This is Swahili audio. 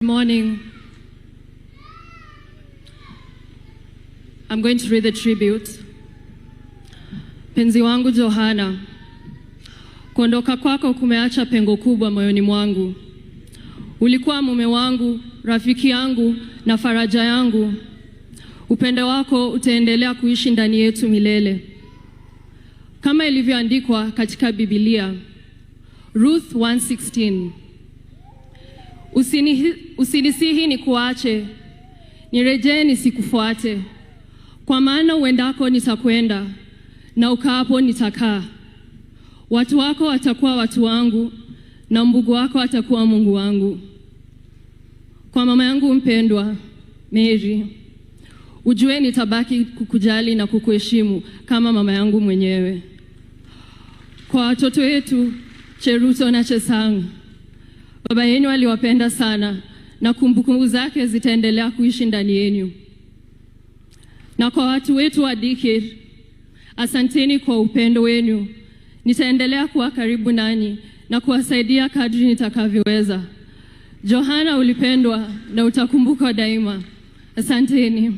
Good morning. I'm going to read the tribute. Penzi wangu Johana, kuondoka kwako kumeacha pengo kubwa moyoni mwangu. Ulikuwa mume wangu, rafiki yangu na faraja yangu. Upendo wako utaendelea kuishi ndani yetu milele. Kama ilivyoandikwa katika Biblia, Ruth 1:16. Usinisihi ni kuache, nirejee nisikufuate. Kwa maana uendako nitakwenda, na ukaapo nitakaa. Watu wako watakuwa watu wangu, na Mungu wako atakuwa Mungu wangu. Kwa mama yangu mpendwa, Mary, ujue nitabaki kukujali na kukuheshimu kama mama yangu mwenyewe. Kwa watoto wetu, Cheruto na Chesang, baba yenu aliwapenda sana na kumbukumbu zake zitaendelea kuishi ndani yenu. Na kwa watu wetu wa Dikir, asanteni kwa upendo wenu. Nitaendelea kuwa karibu nanyi na kuwasaidia kadri nitakavyoweza. Johana, ulipendwa na utakumbukwa daima. Asanteni.